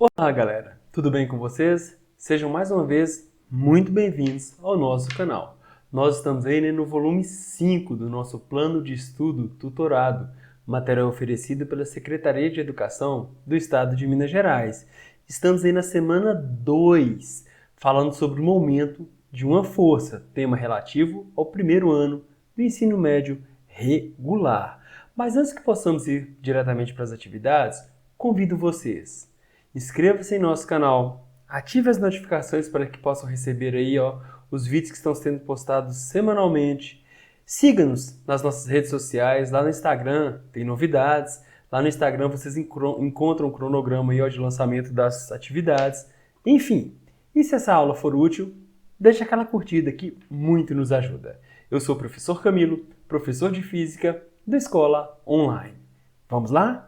Olá galera, tudo bem com vocês? Sejam mais uma vez muito bem-vindos ao nosso canal. Nós estamos aí no volume 5 do nosso plano de estudo tutorado, material oferecido pela Secretaria de Educação do Estado de Minas Gerais. Estamos aí na semana 2, falando sobre o momento de uma força, tema relativo ao primeiro ano do ensino médio regular. Mas antes que possamos ir diretamente para as atividades, convido vocês. Inscreva-se em nosso canal, ative as notificações para que possam receber aí, os vídeos que estão sendo postados semanalmente. Siga-nos nas nossas redes sociais, lá no Instagram tem novidades. Lá no Instagram vocês encontram um cronograma aí, de lançamento das atividades. Enfim, e se essa aula for útil, deixa aquela curtida que muito nos ajuda. Eu sou o professor Camilo, professor de Física da Escola Online. Vamos lá?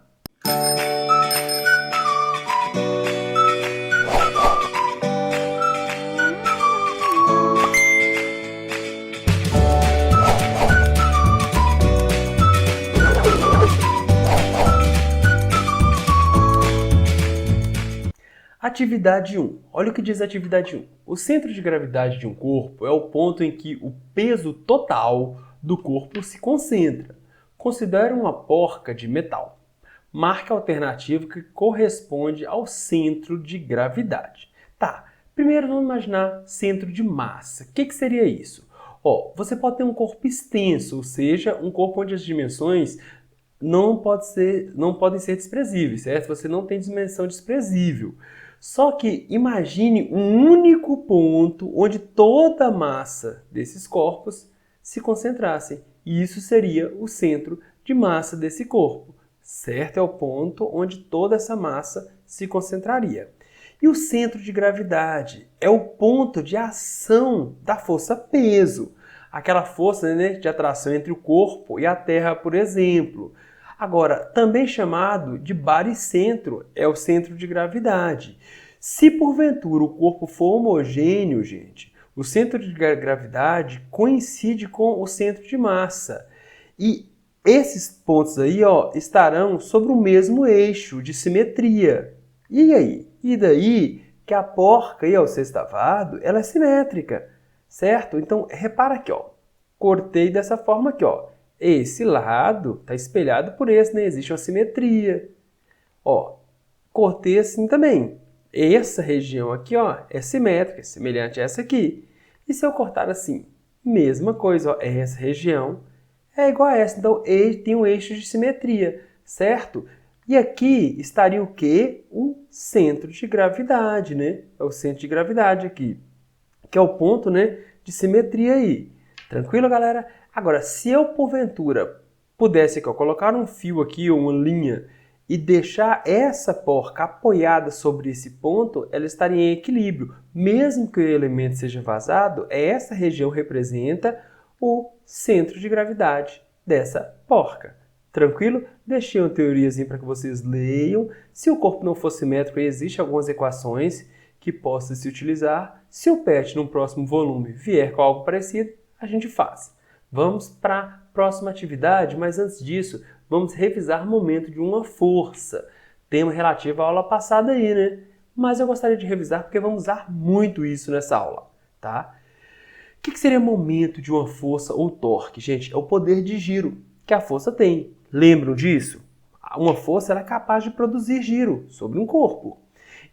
Atividade 1. Olha o que diz a atividade 1. O centro de gravidade de um corpo é o ponto em que o peso total do corpo se concentra. Considere uma porca de metal. Marque a alternativa que corresponde ao centro de gravidade. Tá, primeiro vamos imaginar centro de massa. O que seria isso? Você pode ter um corpo extenso, ou seja, um corpo onde as dimensões não podem ser desprezíveis, certo? Você não tem dimensão desprezível. Só que imagine um único ponto onde toda a massa desses corpos se concentrasse. E isso seria o centro de massa desse corpo, certo? É o ponto onde toda essa massa se concentraria. E o centro de gravidade é o ponto de ação da força-peso. Aquela força, né, de atração entre o corpo e a Terra, por exemplo. Agora, também chamado de baricentro, é o centro de gravidade. Se porventura o corpo for homogêneo, gente, o centro de gravidade coincide com o centro de massa. E esses pontos aí, estarão sobre o mesmo eixo de simetria. E aí? E daí que a porca aí, o sextavado, ela é simétrica, certo? Então, repara aqui, cortei dessa forma aqui, Esse lado está espelhado por esse, né? Existe uma simetria. Cortei assim também. Essa região aqui, é simétrica, semelhante a essa aqui. E se eu cortar assim? Mesma coisa, essa região é igual a essa. Então, tem um eixo de simetria, certo? E aqui estaria o quê? O centro de gravidade, né? É o centro de gravidade aqui, que é o ponto, né, de simetria aí. Tranquilo, galera? Agora, se eu, porventura, pudesse aqui, colocar um fio aqui ou uma linha e deixar essa porca apoiada sobre esse ponto, ela estaria em equilíbrio. Mesmo que o elemento seja vazado, essa região representa o centro de gravidade dessa porca. Tranquilo? Deixei uma teoriazinha para que vocês leiam. Se o corpo não for simétrico, existem algumas equações que possam se utilizar. Se o PET no próximo volume vier com algo parecido, a gente faz. Vamos para a próxima atividade, mas antes disso, vamos revisar o momento de uma força. Tema relativo à aula passada aí, né? Mas eu gostaria de revisar porque vamos usar muito isso nessa aula, tá? O que seria momento de uma força ou torque? Gente, é o poder de giro que a força tem. Lembram disso? Uma força é capaz de produzir giro sobre um corpo.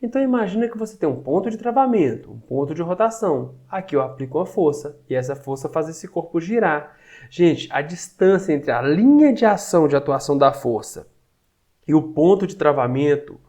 Então imagina que você tem um ponto de travamento, um ponto de rotação. Aqui eu aplico uma força e essa força faz esse corpo girar. Gente, a distância entre a linha de ação de atuação da força e o ponto de travamento,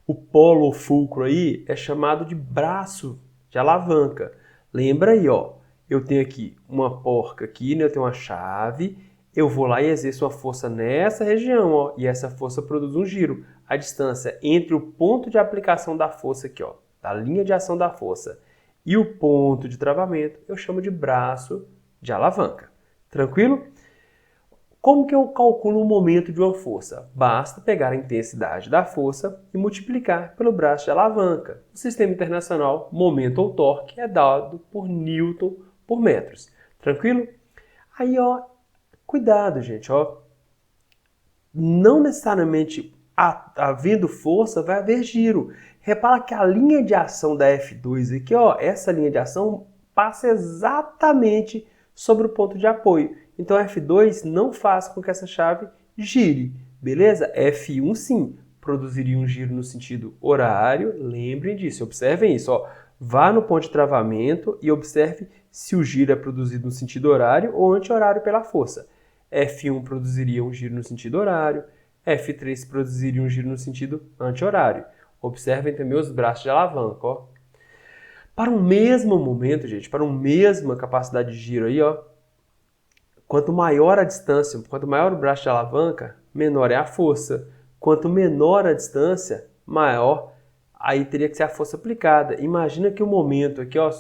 o polo ou fulcro aí, é chamado de braço de alavanca. Lembra aí, eu tenho aqui uma porca aqui, né? Eu tenho uma chave, eu vou lá e exerço uma força nessa região, e essa força produz um giro. A distância entre o ponto de aplicação da força aqui, da linha de ação da força, e o ponto de travamento, eu chamo de braço de alavanca. Tranquilo? Como que eu calculo o momento de uma força? Basta pegar a intensidade da força e multiplicar pelo braço de alavanca. No sistema internacional, momento ou torque é dado por Newton por metros. Tranquilo? Aí, cuidado, gente, não necessariamente havendo força, vai haver giro. Repara que a linha de ação da F2 aqui, ó, essa linha de ação passa exatamente sobre o ponto de apoio. Então F2 não faz com que essa chave gire, beleza? F1 sim, produziria um giro no sentido horário, lembrem disso, observem isso, ó. Vá no ponto de travamento e observe se o giro é produzido no sentido horário ou anti-horário pela força. F1 produziria um giro no sentido horário, F3 produziria um giro no sentido anti-horário. Observem também os braços de alavanca, ó. Para um mesmo momento, gente, para uma mesma capacidade de giro aí, ó, quanto maior a distância, quanto maior o braço de alavanca, menor é a força. Quanto menor a distância, maior, aí teria que ser a força aplicada. Imagina que o momento aqui, ó,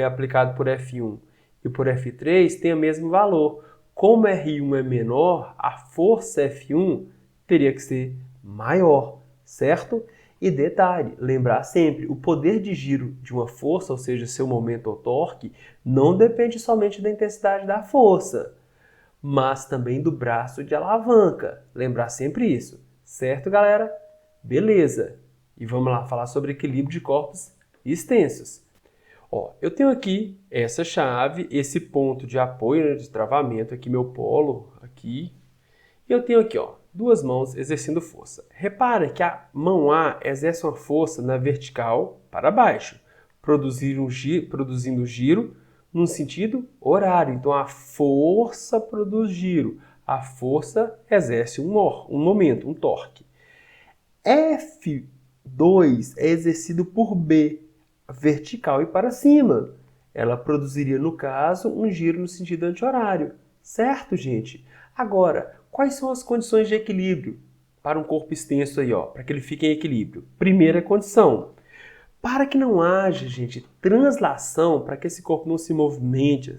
aplicado por F1 e por F3 tem o mesmo valor. Como R1 é menor, a força F1 teria que ser maior, certo? E detalhe, lembrar sempre, o poder de giro de uma força, ou seja, seu momento ou torque, não depende somente da intensidade da força, mas também do braço de alavanca. Lembrar sempre isso, certo, galera? Beleza! E vamos lá falar sobre equilíbrio de corpos extensos. Ó, eu tenho aqui essa chave, esse ponto de apoio, né, de travamento, aqui meu polo, aqui. E eu tenho aqui, ó, duas mãos exercendo força. Repara que a mão A exerce uma força na vertical para baixo, produzindo giro num sentido horário. Então a força produz giro, a força exerce um momento, um torque. F2 é exercido por B, vertical e para cima. Ela produziria, no caso, um giro no sentido anti-horário. Certo, gente? Agora, quais são as condições de equilíbrio para um corpo extenso aí, ó, para que ele fique em equilíbrio? Primeira condição, para que não haja, gente, translação, para que esse corpo não se movimente,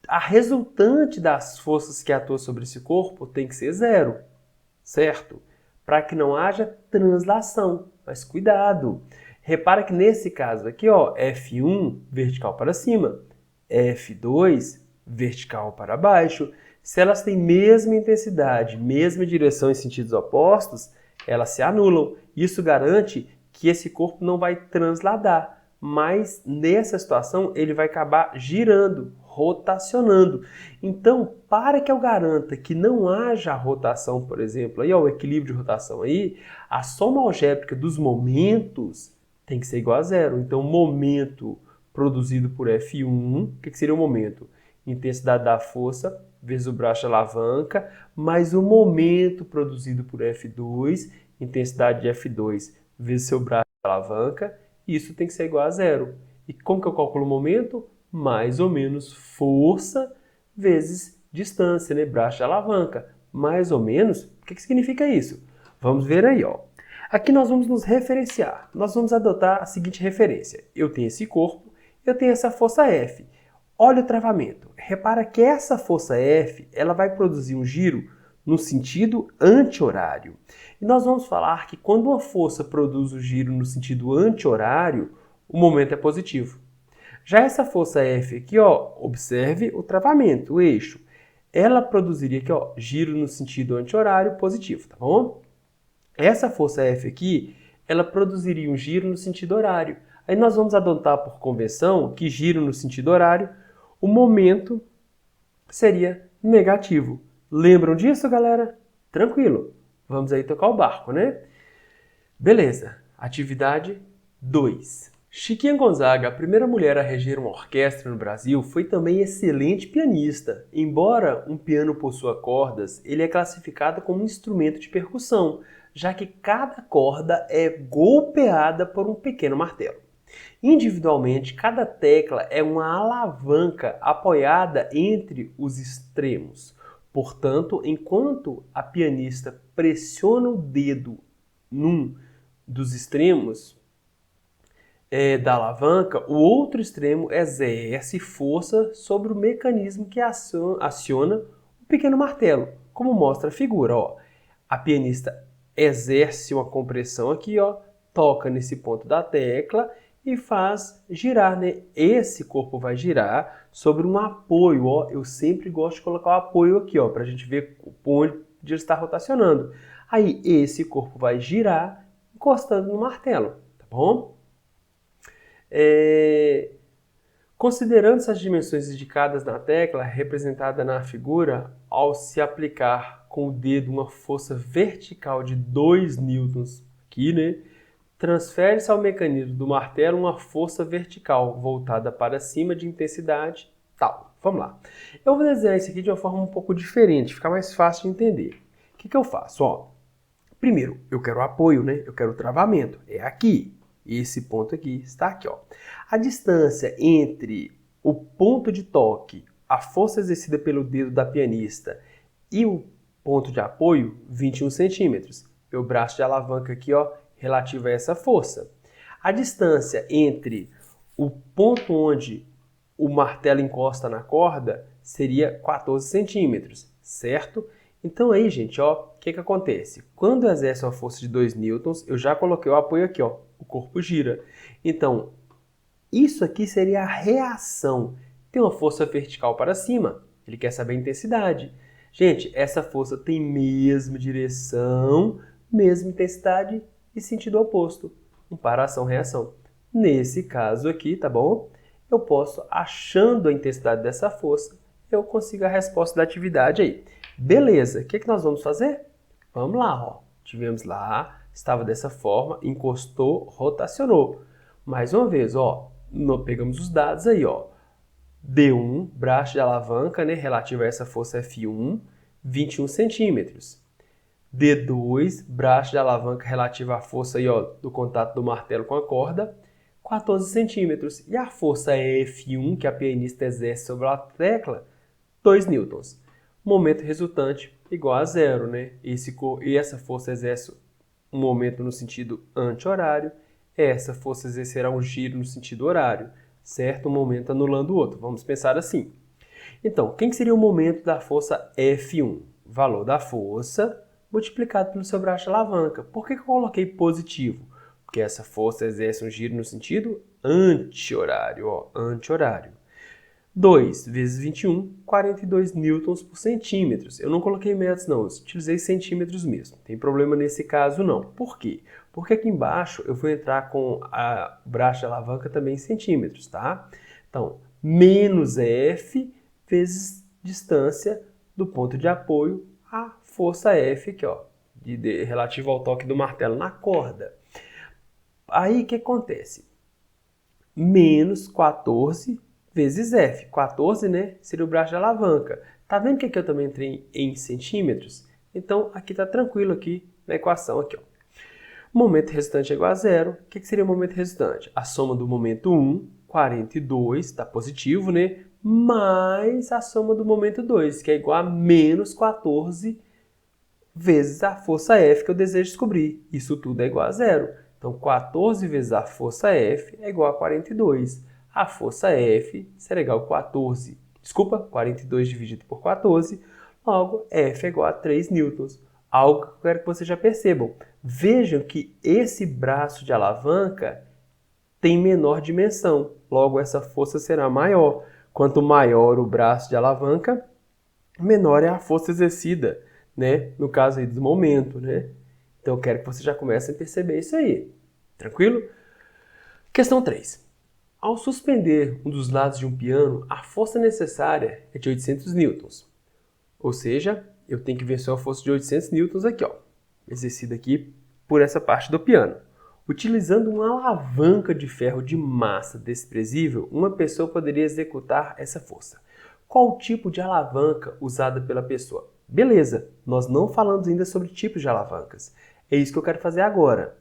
a resultante das forças que atuam sobre esse corpo tem que ser zero, certo? Para que não haja translação. Mas cuidado! Repara que nesse caso aqui, ó, F1 vertical para cima, F2 vertical para baixo. Se elas têm mesma intensidade, mesma direção em sentidos opostos, elas se anulam. Isso garante que esse corpo não vai transladar, mas nessa situação ele vai acabar girando, rotacionando. Então, para que eu garanta que não haja rotação, por exemplo, aí, ó, o equilíbrio de rotação aí, a soma algébrica dos momentos tem que ser igual a zero. Então, o momento produzido por F1, o que seria o momento? Intensidade da força vezes o braço de alavanca, mais o momento produzido por F2, intensidade de F2 vezes seu braço de alavanca, isso tem que ser igual a zero. E como que eu calculo o momento? Mais ou menos força vezes distância, né? Braço de alavanca. Mais ou menos, o que significa isso? Vamos ver aí, ó. Aqui nós vamos nos referenciar. Nós vamos adotar a seguinte referência. Eu tenho esse corpo, eu tenho essa força F. Olha o travamento. Repara que essa força F, ela vai produzir um giro no sentido anti-horário. E nós vamos falar que quando uma força produz o giro no sentido anti-horário, o momento é positivo. Já essa força F aqui, ó, observe o travamento, o eixo. Ela produziria aqui, ó, giro no sentido anti-horário positivo, tá bom? Essa força F aqui, ela produziria um giro no sentido horário. Aí nós vamos adotar por convenção que giro no sentido horário, o momento seria negativo. Lembram disso, galera? Tranquilo. Vamos aí tocar o barco, né? Beleza. Atividade 2. Chiquinha Gonzaga, a primeira mulher a reger uma orquestra no Brasil, foi também excelente pianista. Embora um piano possua cordas, ele é classificado como um instrumento de percussão, já que cada corda é golpeada por um pequeno martelo. Individualmente, cada tecla é uma alavanca apoiada entre os extremos. Portanto, enquanto a pianista pressiona o dedo num dos extremos da alavanca, o outro extremo exerce força sobre o mecanismo que aciona o pequeno martelo, como mostra a figura. Ó. A pianista exerce uma compressão aqui, ó, toca nesse ponto da tecla e faz girar, né? Esse corpo vai girar sobre um apoio, ó. Eu sempre gosto de colocar o apoio aqui, ó, para a gente ver onde ele está rotacionando. Aí esse corpo vai girar encostando no martelo, tá bom? Considerando essas dimensões indicadas na tecla, representada na figura, ao se aplicar com o dedo uma força vertical de 2 newtons aqui, né? Transfere-se ao mecanismo do martelo uma força vertical voltada para cima de intensidade tal. Vamos lá. Eu vou desenhar isso aqui de uma forma um pouco diferente, fica mais fácil de entender. O que eu faço? Ó, primeiro, eu quero apoio, né? Eu quero travamento. É aqui. Esse ponto aqui está aqui, ó. A distância entre o ponto de toque, a força exercida pelo dedo da pianista e o ponto de apoio, 21 centímetros. Meu braço de alavanca aqui, ó, relativo a essa força. A distância entre o ponto onde o martelo encosta na corda seria 14 centímetros, certo? Então aí, gente, ó, o que acontece? Quando eu exerço uma força de 2 newtons, eu já coloquei o apoio aqui, ó, o corpo gira. Então, isso aqui seria a reação. Tem uma força vertical para cima, ele quer saber a intensidade. Gente, essa força tem mesma direção, mesma intensidade e sentido oposto. Um para ação-reação. Nesse caso aqui, tá bom? Eu posso, achando a intensidade dessa força, eu consigo a resposta da atividade aí. Beleza, o que nós vamos fazer? Vamos lá, ó. Tivemos lá, estava dessa forma, encostou, rotacionou. Mais uma vez, ó, pegamos os dados aí, ó. D1, braço de alavanca, né, relativo a essa força F1, 21 centímetros. D2, braço de alavanca relativo à força aí, ó, do contato do martelo com a corda, 14 centímetros. E a força F1 que a pianista exerce sobre a tecla, 2 newtons. Momento resultante igual a zero, né? E essa força exerce um momento no sentido anti-horário, essa força exercerá um giro no sentido horário, certo? Um momento anulando o outro. Vamos pensar assim. Então, quem seria o momento da força F1? Valor da força multiplicado pelo seu braço de alavanca. Por que eu coloquei positivo? Porque essa força exerce um giro no sentido anti-horário, ó, anti-horário. 2 vezes 21, 42 newtons por centímetros. Eu não coloquei metros não, eu utilizei centímetros mesmo. Tem problema nesse caso não. Por quê? Porque aqui embaixo eu vou entrar com o braço de alavanca também em centímetros, tá? Então, menos F vezes distância do ponto de apoio à força F aqui, ó, relativo ao toque do martelo na corda. Aí o que acontece? Menos 14 vezes F. 14, né, seria o braço de alavanca. Tá vendo que aqui eu também entrei em centímetros? Então, aqui tá tranquilo aqui na equação aqui, ó. Momento resultante é igual a zero. O que seria o momento resultante? A soma do momento 1, 42, está positivo, né? Mais a soma do momento 2, que é igual a menos 14 vezes a força F que eu desejo descobrir. Isso tudo é igual a zero. Então, 14 vezes a força F é igual a 42. A força F será igual a 14. Desculpa, 42 dividido por 14. Logo, F é igual a 3 newtons. Algo que eu quero que vocês já percebam. Vejam que esse braço de alavanca tem menor dimensão. Logo, essa força será maior. Quanto maior o braço de alavanca, menor é a força exercida, né? No caso aí do momento, né? Então, eu quero que você já comece a perceber isso aí. Tranquilo? Questão 3. Ao suspender um dos lados de um piano, a força necessária é de 800 newtons. Ou seja, eu tenho que vencer uma força de 800 newtons aqui, ó, exercida aqui por essa parte do piano. Utilizando uma alavanca de ferro de massa desprezível, uma pessoa poderia executar essa força. Qual o tipo de alavanca usada pela pessoa? Beleza, nós não falamos ainda sobre tipos de alavancas. É isso que eu quero fazer agora.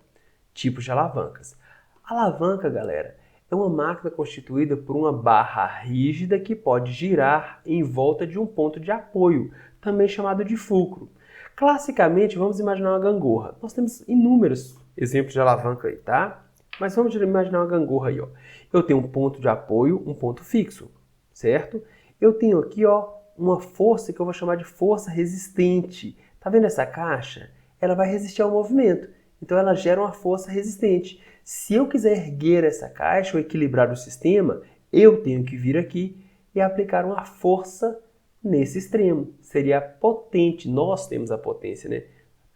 Tipos de alavancas. Alavanca, galera, é uma máquina constituída por uma barra rígida que pode girar em volta de um ponto de apoio, também chamado de fulcro. Classicamente, vamos imaginar uma gangorra. Nós temos inúmeros exemplos de alavanca aí, tá? Mas vamos imaginar uma gangorra aí, ó. Eu tenho um ponto de apoio, um ponto fixo, certo? Eu tenho aqui, ó, uma força que eu vou chamar de força resistente. Tá vendo essa caixa? Ela vai resistir ao movimento. Então ela gera uma força resistente. Se eu quiser erguer essa caixa ou equilibrar o sistema, eu tenho que vir aqui e aplicar uma força nesse extremo. Seria a potente. Nós temos a potência, né?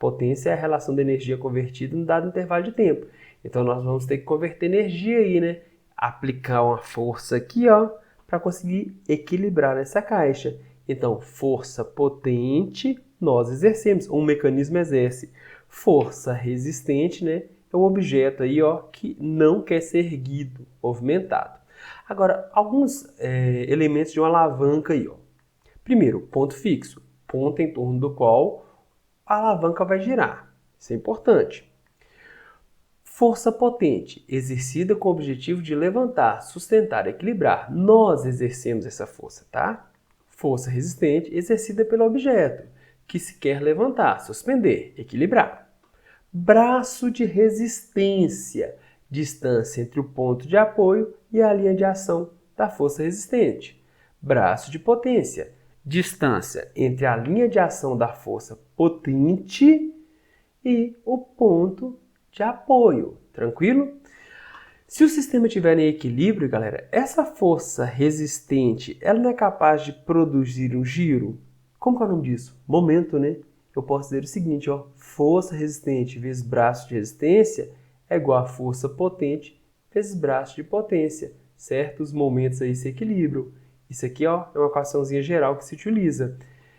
Potência é a relação da energia convertida em dado intervalo de tempo. Então nós vamos ter que converter energia aí, né? Aplicar uma força aqui, ó, para conseguir equilibrar essa caixa. Então, força potente nós exercemos, um mecanismo exerce. Força resistente, né? É um objeto aí, ó, que não quer ser erguido, movimentado. Agora, alguns elementos de uma alavanca aí, ó. Primeiro, ponto fixo, ponto em torno do qual a alavanca vai girar. Isso é importante. Força potente, exercida com o objetivo de levantar, sustentar, equilibrar. Nós exercemos essa força, tá? Força resistente, exercida pelo objeto, que se quer levantar, suspender, equilibrar. Braço de resistência, distância entre o ponto de apoio e a linha de ação da força resistente. Braço de potência, distância entre a linha de ação da força potente e o ponto de apoio, tranquilo? Se o sistema estiver em equilíbrio, galera, essa força resistente, ela não é capaz de produzir um giro? Como que é o nome disso? Momento, né? Eu posso dizer o seguinte, ó, força resistente vezes braço de resistência é igual a força potente vezes braço de potência, certo? Os momentos aí se equilibram. Isso aqui, ó, é uma equaçãozinha geral que se utiliza.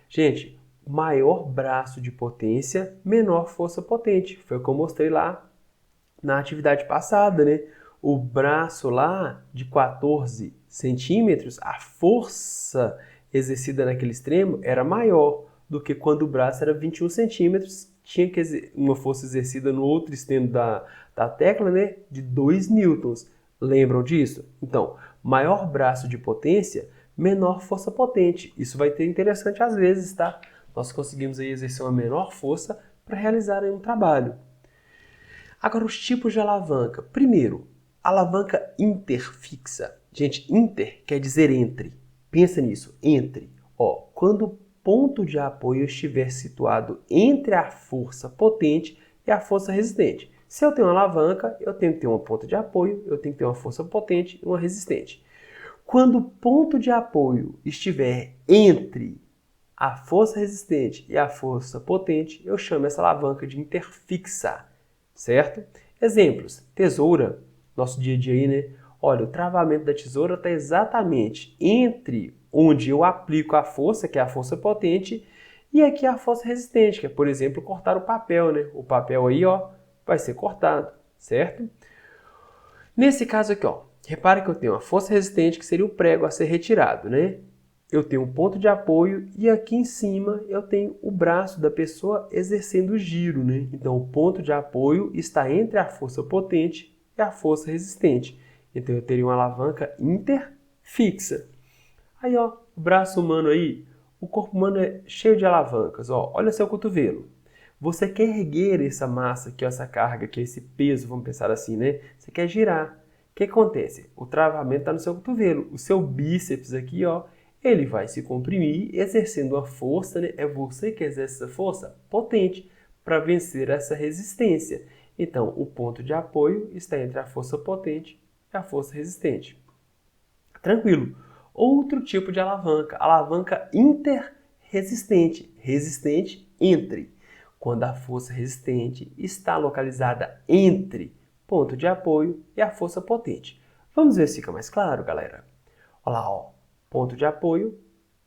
Gente, maior braço de potência, menor força potente. Foi o que eu mostrei lá na atividade passada, né? O braço lá de 14 centímetros, a força exercida naquele extremo era maior do que quando o braço era 21 centímetros, tinha que uma força exercida no outro extremo da tecla, né? De 2 newtons. Lembram disso? Então, maior braço de potência, menor força potente. Isso vai ter interessante às vezes, tá? Nós conseguimos aí exercer uma menor força para realizar aí um trabalho. Agora, os tipos de alavanca. Primeiro, alavanca interfixa. Gente, inter quer dizer entre. Pensa nisso, entre. Ó, quando o ponto de apoio estiver situado entre a força potente e a força resistente. Se eu tenho uma alavanca, eu tenho que ter uma ponta de apoio, eu tenho que ter uma força potente e uma resistente. Quando o ponto de apoio estiver entre a força resistente e a força potente, eu chamo essa alavanca de interfixa, certo? Exemplos, tesoura, nosso dia a dia aí, né? Olha, o travamento da tesoura está exatamente entre onde eu aplico a força, que é a força potente, e aqui a força resistente, que é, por exemplo, cortar o papel, né? O papel aí, ó, vai ser cortado, certo? Nesse caso aqui, ó, repare que eu tenho a força resistente, que seria o prego a ser retirado, né? Eu tenho um ponto de apoio e aqui em cima eu tenho o braço da pessoa exercendo o giro, né? Então, o ponto de apoio está entre a força potente e a força resistente. Então, eu teria uma alavanca interfixa. Aí, ó, o braço humano aí, o corpo humano é cheio de alavancas, ó. Olha seu cotovelo. Você quer erguer essa massa aqui, ó, essa carga aqui, esse peso, vamos pensar assim, né? Você quer girar. O que acontece? O travamento está no seu cotovelo. O seu bíceps aqui, ó, ele vai se comprimir, exercendo uma força, né? É você que exerce essa força potente para vencer essa resistência. Então, o ponto de apoio está entre a força potente e a força resistente. Tranquilo. Outro tipo de alavanca interresistente, resistente entre. Quando a força resistente está localizada entre ponto de apoio e a força potente. Vamos ver se fica mais claro, galera? Olha lá, ó. Ponto de apoio,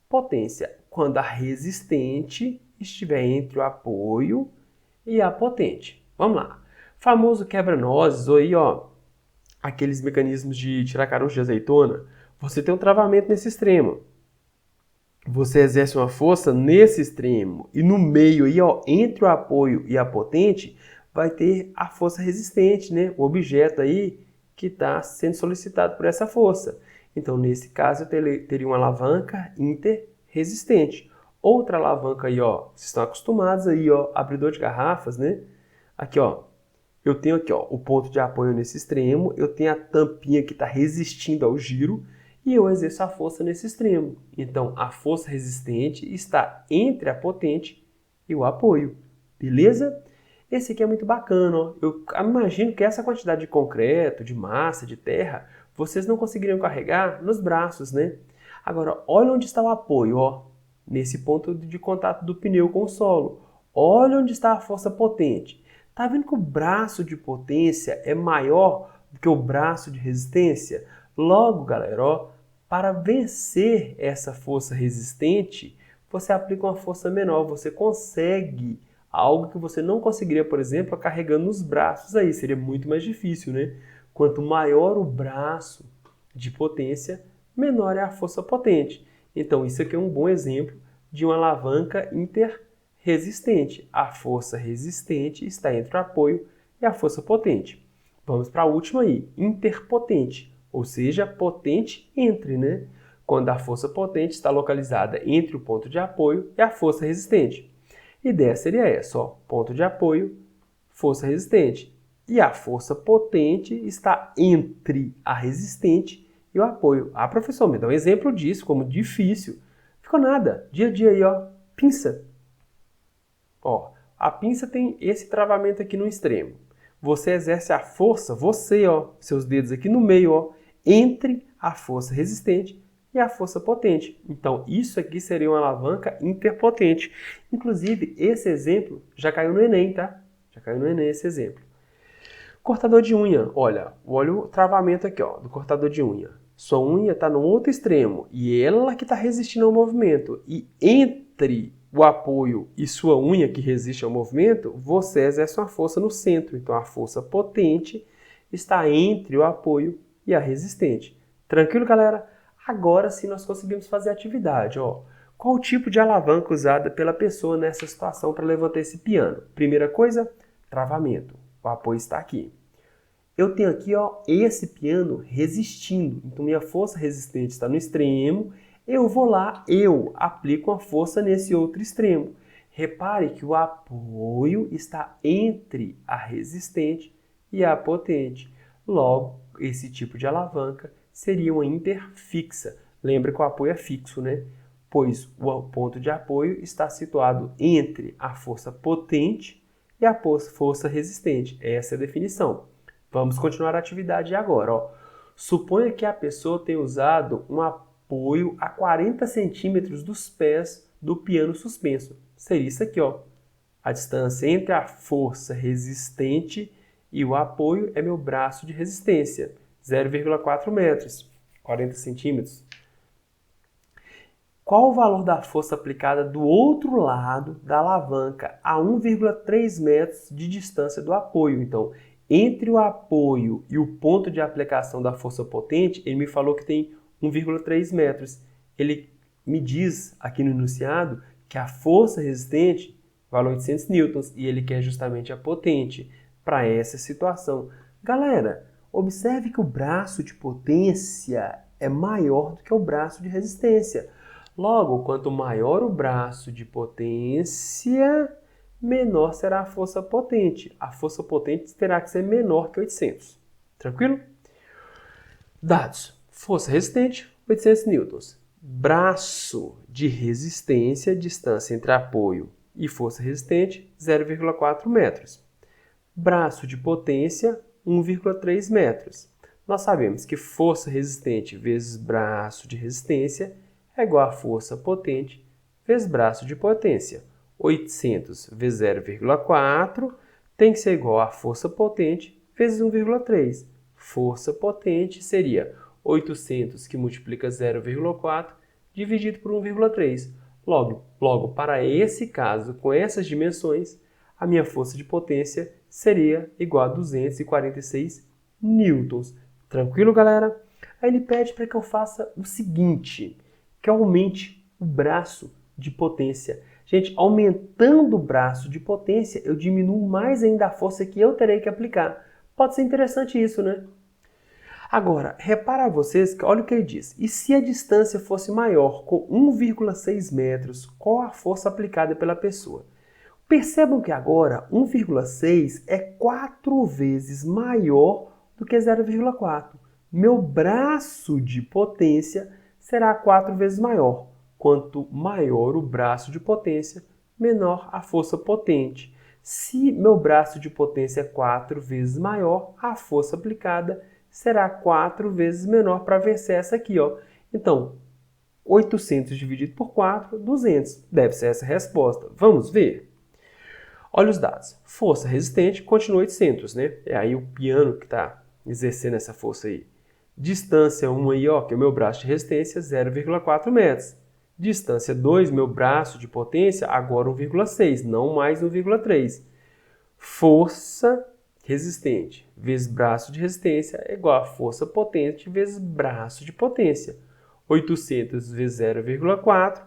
potência. Quando a resistente estiver entre o apoio e a potente. Vamos lá. Famoso quebra-nozes, ou aí, ó, aqueles mecanismos de tirar caroço de azeitona. Você tem um travamento nesse extremo. Você exerce uma força nesse extremo e no meio aí, ó, entre o apoio e a potente, vai ter a força resistente, né? O objeto aí que está sendo solicitado por essa força. Então, nesse caso, eu teria uma alavanca interresistente. Outra alavanca aí, ó, vocês estão acostumados aí, ó, abridor de garrafas, né? Aqui, ó, eu tenho aqui, ó, o ponto de apoio nesse extremo, eu tenho a tampinha que está resistindo ao giro, e eu exerço a força nesse extremo. Então, a força resistente está entre a potente e o apoio. Beleza? Esse aqui é muito bacana. Ó. Eu imagino que essa quantidade de concreto, de massa, de terra, vocês não conseguiriam carregar nos braços, né? Agora, olha onde está o apoio, ó, nesse ponto de contato do pneu com o solo. olha onde está a força potente. Tá vendo que o braço de potência é maior do que o braço de resistência? Logo, galera, ó, para vencer essa força resistente, você aplica uma força menor, você consegue algo que você não conseguiria, por exemplo, carregando os braços aí, seria muito mais difícil, né? Quanto maior o braço de potência, menor é a força potente. Então, isso aqui é um bom exemplo de uma alavanca interresistente. A força resistente está entre o apoio e a força potente. Vamos para a última aí, interpotente, ou seja, potente entre, né? Quando a força potente está localizada entre o ponto de apoio e a força resistente. A ideia seria essa, ó, ponto de apoio, força resistente. E a força potente está entre a resistente e o apoio. Ah, professor, me dá um exemplo disso, como difícil. Ficou nada. Dia a dia aí, ó, pinça. Ó, a pinça tem esse travamento aqui no extremo. Você exerce a força, você, ó, seus dedos aqui no meio, ó, entre a força resistente e a força potente. Então, isso aqui seria uma alavanca interpotente. Inclusive, esse exemplo já caiu no Enem, tá? Já caiu no Enem esse exemplo. Cortador de unha, olha o travamento aqui, ó, do cortador de unha. Sua unha está no outro extremo e ela que está resistindo ao movimento. E entre o apoio e sua unha que resiste ao movimento, você exerce uma força no centro. Então, a força potente está entre o apoio e a resistente. Tranquilo, galera? Agora sim nós conseguimos fazer a atividade, ó. Qual o tipo de alavanca usada pela pessoa nessa situação para levantar esse piano? Primeira coisa, travamento. O apoio está aqui. Eu tenho aqui, ó, esse piano resistindo. Então, minha força resistente está no extremo. Eu vou lá, eu aplico uma força nesse outro extremo. Repare que o apoio está entre a resistente e a potente. Logo, esse tipo de alavanca seria uma interfixa. Lembra que o apoio é fixo, né? Pois o ponto de apoio está situado entre a força potente e a força resistente. Essa é a definição. Vamos continuar a atividade agora. Ó. Suponha que a pessoa tenha usado um apoio a 40 centímetros dos pés do piano suspenso. Seria isso aqui, ó. A distância entre a força resistente e o apoio é meu braço de resistência, 0,4 metros, 40 centímetros. Qual o valor da força aplicada do outro lado da alavanca a 1,3 metros de distância do apoio? Então, entre o apoio e o ponto de aplicação da força potente, ele me falou que tem 1,3 metros. Ele me diz aqui no enunciado que a força resistente vale 800 newtons e ele quer justamente a potente para essa situação. Galera, observe que o braço de potência é maior do que o braço de resistência. Logo, quanto maior o braço de potência, menor será a força potente. A força potente terá que ser menor que 800. Tranquilo? Dados. Força resistente, 800 newtons. Braço de resistência, distância entre apoio e força resistente, 0,4 metros. Braço de potência, 1,3 metros. Nós sabemos que força resistente vezes braço de resistência é igual a força potente vezes braço de potência. 800 vezes 0,4 tem que ser igual a força potente vezes 1,3. Força potente seria 800 que multiplica 0,4 dividido por 1,3. Logo, para esse caso, com essas dimensões, a minha força de potência seria igual a 246 newtons. Tranquilo, galera? Aí ele pede para que eu faça o seguinte, que eu aumente o braço de potência. Gente, aumentando o braço de potência, eu diminuo mais ainda a força que eu terei que aplicar. Pode ser interessante isso, né? Agora, repara vocês que olha o que ele diz. E se a distância fosse maior, com 1,6 metros, qual a força aplicada pela pessoa? Percebam que agora 1,6 é 4 vezes maior do que 0,4. Meu braço de potência será 4 vezes maior. Quanto maior o braço de potência, menor a força potente. Se meu braço de potência é 4 vezes maior, a força aplicada será 4 vezes menor para vencer essa aqui, ó. Então, 800 dividido por 4, 200. Deve ser essa a resposta. Vamos ver? Olha os dados. Força resistente continua 800, né? É aí o piano que está exercendo essa força aí. Distância 1 aí, ó, que é o meu braço de resistência, 0,4 metros. Distância 2, meu braço de potência, agora 1,6, não mais 1,3. Força resistente vezes braço de resistência é igual a força potente vezes braço de potência. 800 vezes 0,4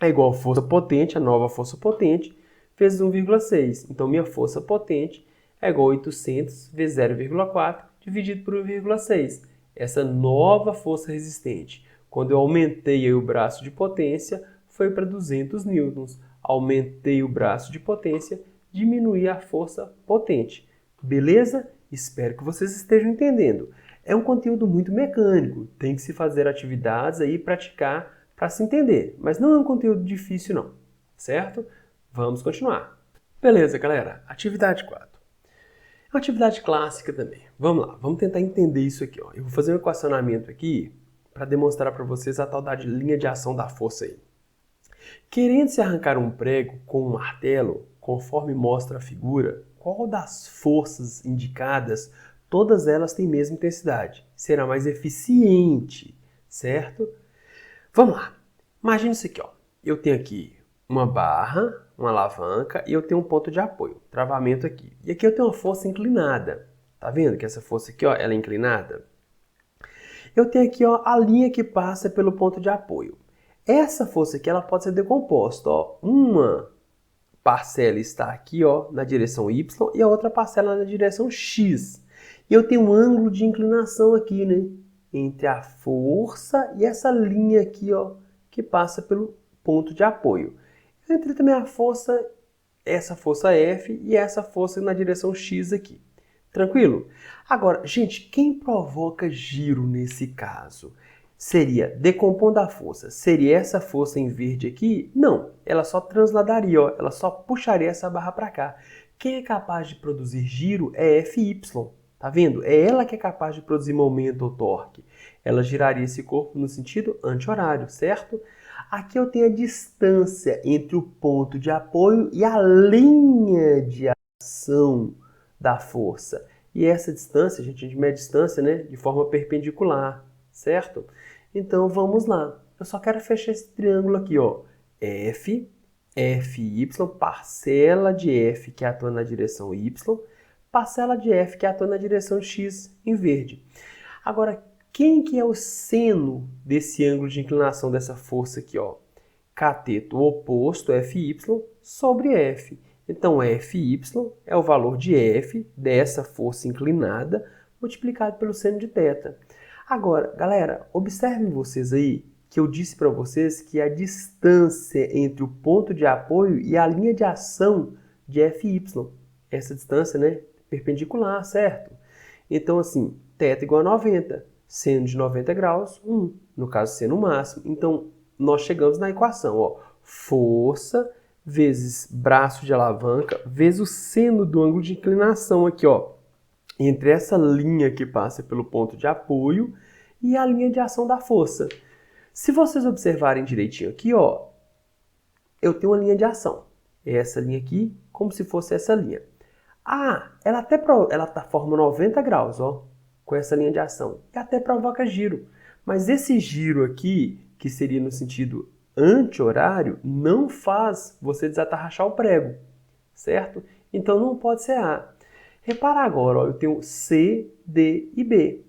é igual a força potente, a nova força potente, vezes 1,6. Então, minha força potente é igual a 800 vezes 0,4 dividido por 1,6. Essa nova força resistente, quando eu aumentei aí o braço de potência, foi para 200 newtons. Aumentei o braço de potência, diminuí a força potente. Beleza? Espero que vocês estejam entendendo. É um conteúdo muito mecânico, tem que se fazer atividades aí e praticar para se entender, mas não é um conteúdo difícil não, certo? Vamos continuar. Beleza, galera, atividade 4. É uma atividade clássica também. Vamos lá, vamos tentar entender isso aqui. Ó. Eu vou fazer um equacionamento aqui para demonstrar para vocês a tal da linha de ação da força aí. Querendo se arrancar um prego com um martelo, conforme mostra a figura, qual das forças indicadas, todas elas têm a mesma intensidade? Será mais eficiente, certo? Vamos lá. Imagina isso aqui, ó. Eu tenho aqui uma barra, uma alavanca e eu tenho um ponto de apoio, travamento aqui. E aqui eu tenho uma força inclinada. Tá vendo que essa força aqui, ó, ela é inclinada? Eu tenho aqui, ó, a linha que passa pelo ponto de apoio. Essa força aqui, ela pode ser decomposta, ó. Uma parcela está aqui, ó, na direção Y e a outra parcela na direção X. E eu tenho um ângulo de inclinação aqui, né? Entre a força e essa linha aqui, ó, que passa pelo ponto de apoio. Entre também a força, essa força F e essa força na direção X aqui. Tranquilo? Agora, gente, quem provoca giro nesse caso? Seria, decompondo a força, seria essa força em verde aqui? Não, ela só transladaria, ó, ela só puxaria essa barra para cá. Quem é capaz de produzir giro é Fy. Tá vendo? É ela que é capaz de produzir momento ou torque. Ela giraria esse corpo no sentido anti-horário, certo? Aqui eu tenho a distância entre o ponto de apoio e a linha de ação da força. E essa distância, a gente mede a distância, né, de forma perpendicular, certo? Então vamos lá. Eu só quero fechar esse triângulo aqui, ó. F, Fy, parcela de F que atua na direção Y, parcela de F que atua na direção X em verde. Agora, quem que é o seno desse ângulo de inclinação dessa força aqui, ó? Cateto oposto, Fy, sobre F. Então, Fy é o valor de F dessa força inclinada multiplicado pelo seno de θ. Agora, galera, observem vocês aí que eu disse para vocês que a distância entre o ponto de apoio e a linha de ação de Fy. Essa distância, né, perpendicular, certo? Então, assim, θ igual a 90. Seno de 90 graus, 1. No caso, seno máximo. Então, nós chegamos na equação, ó. Força vezes braço de alavanca vezes o seno do ângulo de inclinação aqui, ó. Entre essa linha que passa pelo ponto de apoio e a linha de ação da força. Se vocês observarem direitinho aqui, ó, eu tenho uma linha de ação. É essa linha aqui, como se fosse essa linha. Ah, ela forma 90 graus, ó, com essa linha de ação. E até provoca giro. Mas esse giro aqui, que seria no sentido anti-horário, não faz você desatarrachar o prego, certo? Então não pode ser A. Repara agora, ó, eu tenho C, D e B.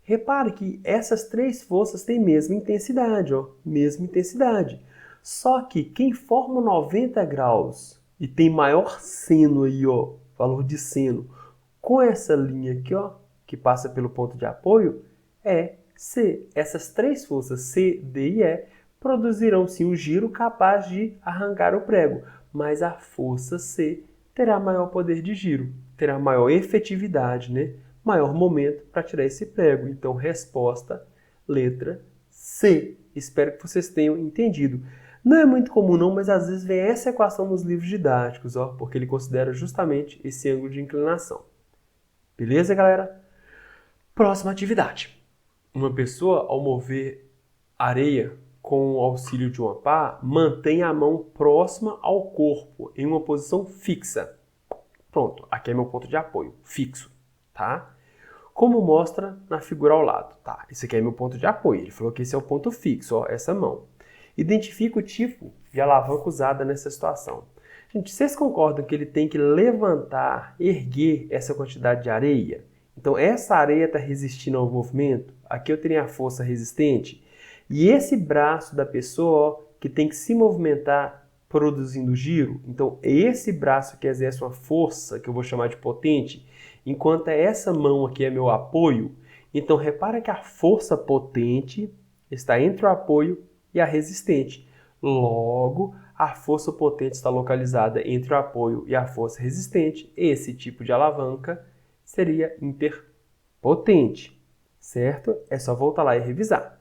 Repare que essas três forças têm mesma intensidade, ó, mesma intensidade. Só que quem forma 90 graus e tem maior seno aí, ó, valor de seno, com essa linha aqui, ó, que passa pelo ponto de apoio, é C. Essas três forças, C, D e E, produzirão sim um giro capaz de arrancar o prego, mas a força C terá maior poder de giro, terá maior efetividade, né? Maior momento para tirar esse prego. Então, resposta, letra C. Espero que vocês tenham entendido. Não é muito comum não, mas às vezes vem essa equação nos livros didáticos, ó, porque ele considera justamente esse ângulo de inclinação. Beleza, galera? Próxima atividade. Uma pessoa, ao mover areia com o auxílio de uma pá, mantém a mão próxima ao corpo, em uma posição fixa. Pronto, aqui é meu ponto de apoio, fixo, tá? Como mostra na figura ao lado, tá? Esse aqui é meu ponto de apoio, ele falou que esse é o ponto fixo, ó, essa mão. Identifica o tipo de alavanca usada nessa situação. Gente, vocês concordam que ele tem que levantar, erguer essa quantidade de areia? Então, essa areia está resistindo ao movimento. Aqui eu tenho a força resistente. E esse braço da pessoa, ó, que tem que se movimentar produzindo giro. Então, esse braço que exerce uma força, que eu vou chamar de potente, enquanto essa mão aqui é meu apoio. Então, repara que a força potente está entre o apoio e a resistente. Logo, a força potente está localizada entre o apoio e a força resistente. Esse tipo de alavanca seria interpotente, certo? É só voltar lá e revisar.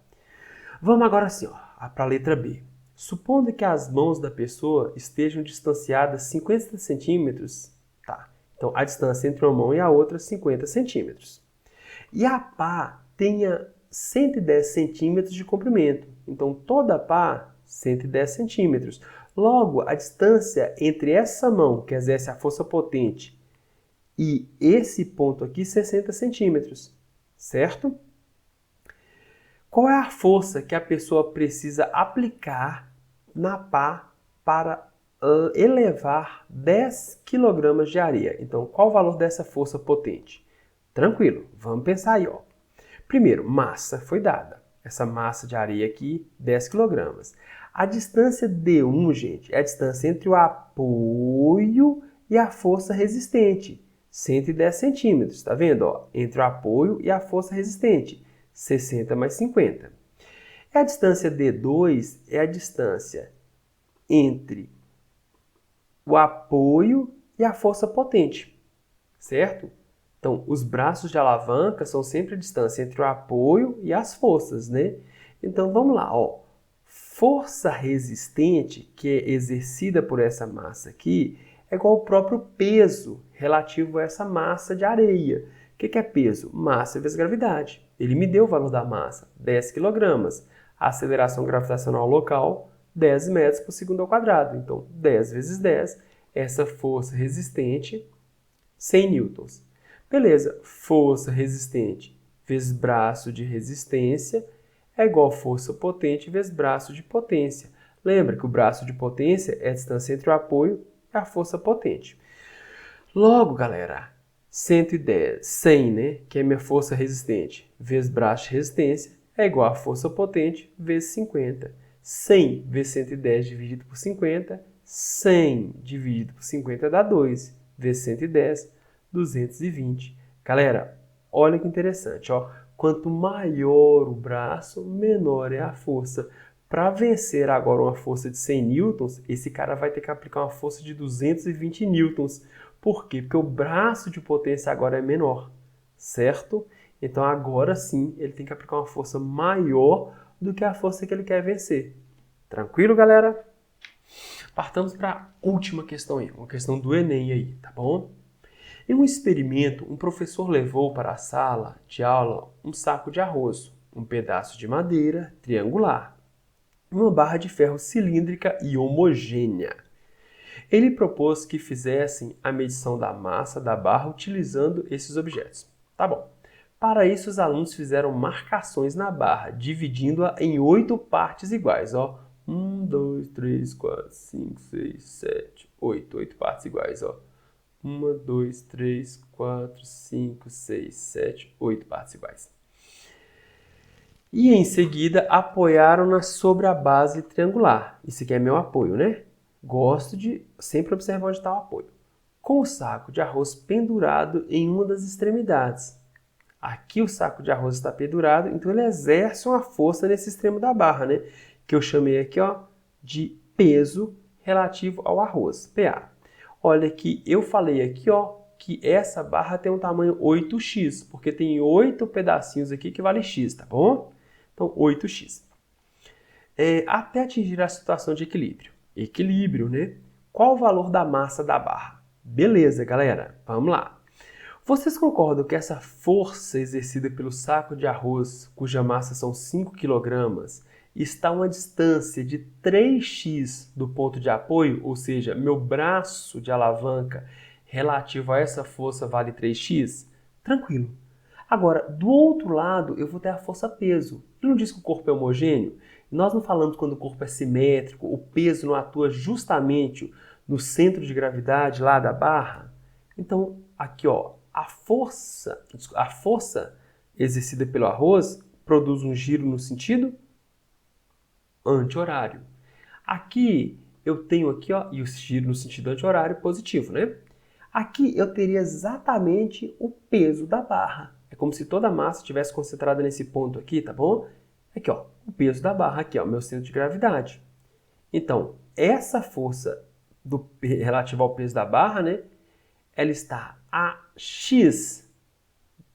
Vamos agora assim, para a letra B. Supondo que as mãos da pessoa estejam distanciadas 50 centímetros, tá? Então, a distância entre uma mão e a outra, 50 centímetros. E a pá tenha 110 centímetros de comprimento. Então, toda a pá, 110 centímetros. Logo, a distância entre essa mão, que exerce a força potente, e esse ponto aqui, 60 centímetros, certo? Qual é a força que a pessoa precisa aplicar na pá para elevar 10 kg de areia? Então, qual o valor dessa força potente? Tranquilo, vamos pensar aí, ó. Primeiro, massa foi dada. Essa massa de areia aqui, 10 kg. A distância D1, gente, é a distância entre o apoio e a força resistente. 110 centímetros, tá vendo? Ó? Entre o apoio e a força resistente. 60 mais 50. E a distância D2 é a distância entre o apoio e a força potente, certo? Então, os braços de alavanca são sempre a distância entre o apoio e as forças, né? Então, vamos lá, ó. Força resistente, que é exercida por essa massa aqui, é igual ao próprio peso relativo a essa massa de areia. O que é peso? Massa vezes gravidade. Ele me deu o valor da massa, 10 kg. A aceleração gravitacional local, 10 metros por segundo ao quadrado. Então, 10 vezes 10, essa força resistente, 100 newtons. Beleza, força resistente vezes braço de resistência é igual a força potente vezes braço de potência. Lembra que o braço de potência é a distância entre o apoio e a força potente. Logo, galera, 110, 100, né, que é minha força resistente, vezes braço de resistência, é igual a força potente vezes 50. 100 vezes 110 dividido por 50, 100 dividido por 50 dá 2, vezes 110, 220. Galera, olha que interessante, ó. Quanto maior o braço, menor é a força. Para vencer agora uma força de 100 newtons, esse cara vai ter que aplicar uma força de 220 newtons. Por quê? Porque o braço de potência agora é menor, certo? Então agora sim ele tem que aplicar uma força maior do que a força que ele quer vencer. Tranquilo, galera? Partamos para a última questão aí, uma questão do Enem aí, tá bom? Em um experimento, um professor levou para a sala de aula um saco de arroz, um pedaço de madeira triangular, uma barra de ferro cilíndrica e homogênea. Ele propôs que fizessem a medição da massa da barra utilizando esses objetos. Tá bom. Para isso, os alunos fizeram marcações na barra, dividindo-a em 8 partes iguais. Ó. 1, 2, 3, 4, 5, 6, 7, 8. 8 partes iguais. Ó. 1, 2, 3, 4, 5, 6, 7, 8 partes iguais. E em seguida apoiaram-na sobre a base triangular. Isso aqui é meu apoio, né? Gosto de sempre observar onde está o apoio. Com o saco de arroz pendurado em uma das extremidades. Aqui o saco de arroz está pendurado, então ele exerce uma força nesse extremo da barra, né? Que eu chamei aqui, ó, de peso relativo ao arroz, PA. Olha que eu falei aqui, ó, que essa barra tem um tamanho 8x, porque tem 8 pedacinhos aqui que vale x, tá bom? Então, 8x. Até atingir a situação de equilíbrio. Equilíbrio, né? Qual o valor da massa da barra? Beleza, galera, vamos lá. Vocês concordam que essa força exercida pelo saco de arroz, cuja massa são 5 kg, está a uma distância de 3x do ponto de apoio, ou seja, meu braço de alavanca relativo a essa força vale 3x, tranquilo. Agora, do outro lado, eu vou ter a força-peso. Ele não diz que o corpo é homogêneo? Nós não falamos quando o corpo é simétrico, o peso não atua justamente no centro de gravidade lá da barra? Então, aqui, ó, a força exercida pelo arroz produz um giro no sentido anti-horário. Aqui eu tenho aqui, ó, e o giro no sentido anti-horário positivo, né? Aqui eu teria exatamente o peso da barra. É como se toda a massa estivesse concentrada nesse ponto aqui, tá bom? Aqui, ó, o peso da barra aqui, ó, meu centro de gravidade. Então, essa força relativa ao peso da barra, né? Ela está a x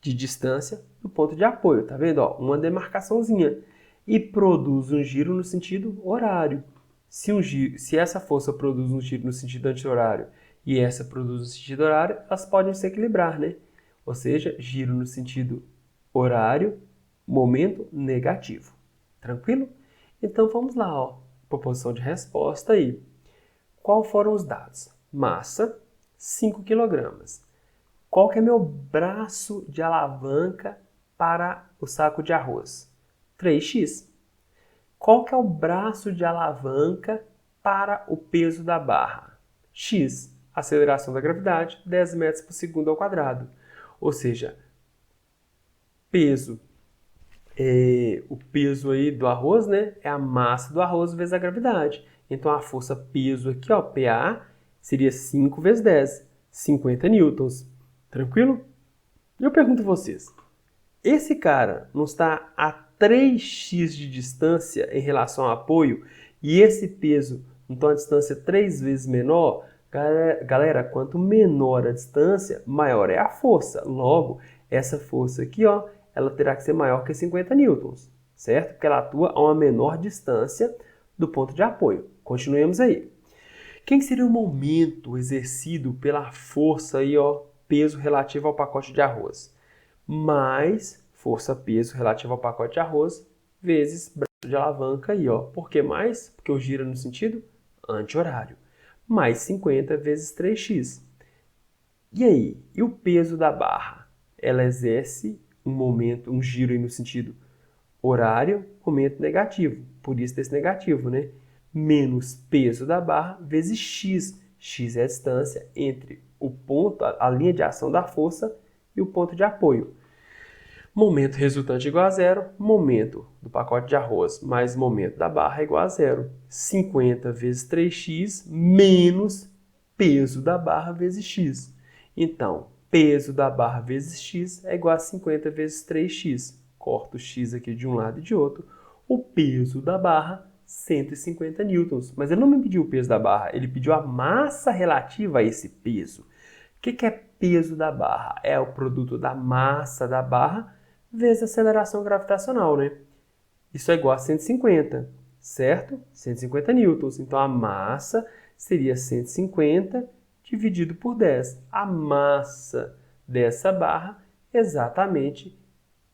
de distância do ponto de apoio, tá vendo? Ó, uma demarcaçãozinha. E produz um giro no sentido horário. Se essa força produz um giro no sentido anti-horário e essa produz no sentido horário, elas podem se equilibrar, né? Ou seja, giro no sentido horário, momento negativo. Tranquilo? Então vamos lá, ó. Proposição de resposta aí. Qual foram os dados? Massa, 5 kg. Qual que é meu braço de alavanca para o saco de arroz? 3x. Qual que é o braço de alavanca para o peso da barra? X. Aceleração da gravidade, 10 metros por segundo ao quadrado. Ou seja, o peso aí do arroz, né, é a massa do arroz vezes a gravidade. Então, a força peso aqui, ó, PA, seria 5 vezes 10, 50 newtons. Tranquilo? E eu pergunto a vocês, esse cara não está a 3x de distância em relação ao apoio e esse peso não está a distância 3 vezes menor? Galera, quanto menor a distância, maior é a força. Logo, essa força aqui, ó, ela terá que ser maior que 50 newtons, certo? Porque ela atua a uma menor distância do ponto de apoio. Continuemos aí. Quem seria o momento exercido pela força aí, ó, peso relativo ao pacote de arroz? Mais força-peso relativo ao pacote de arroz vezes braço de alavanca aí, ó. Por que mais? Porque eu giro no sentido anti-horário. Mais 50 vezes 3x. E aí? E o peso da barra? Ela exerce um giro aí no sentido horário, momento negativo. Por isso desse negativo, né? Menos peso da barra vezes x. X é a distância entre o ponto, a linha de ação da força e o ponto de apoio. Momento resultante igual a zero, momento do pacote de arroz mais momento da barra é igual a zero. 50 vezes 3x menos peso da barra vezes x. Então, peso da barra vezes x é igual a 50 vezes 3x. Corto o x aqui de um lado e de outro. O peso da barra, 150 newtons. Mas ele não me pediu o peso da barra, ele pediu a massa relativa a esse peso. O que é peso da barra? É o produto da massa da barra vezes a aceleração gravitacional, né? Isso é igual a 150, certo? 150 newtons. Então, a massa seria 150 dividido por 10. A massa dessa barra, exatamente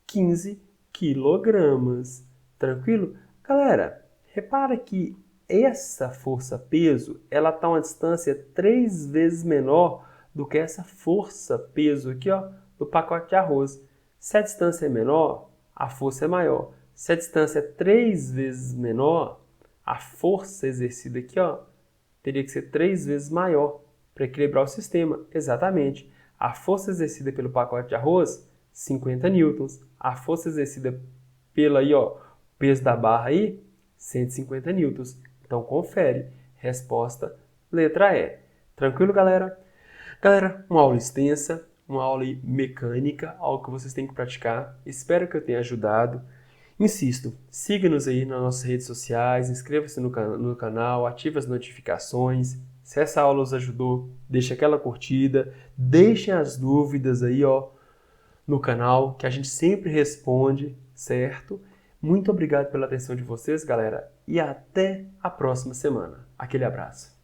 15 quilogramas. Tranquilo? Galera, repara que essa força-peso, ela está a uma distância 3 vezes menor do que essa força-peso aqui, ó, do pacote de arroz. Se a distância é menor, a força é maior. Se a distância é 3 vezes menor, a força exercida aqui, ó, teria que ser 3 vezes maior para equilibrar o sistema. Exatamente. A força exercida pelo pacote de arroz, 50 newtons. A força exercida pelo aí, ó, peso da barra aí, 150 newtons. Então, confere. Resposta, letra E. Tranquilo, galera? Galera, uma aula extensa, uma aula mecânica, algo que vocês têm que praticar. Espero que eu tenha ajudado. Insisto, siga-nos aí nas nossas redes sociais, inscreva-se no canal, ative as notificações. Se essa aula os ajudou, deixe aquela curtida, deixem as dúvidas aí, ó, no canal, que a gente sempre responde, certo? Muito obrigado pela atenção de vocês, galera, e até a próxima semana. Aquele abraço.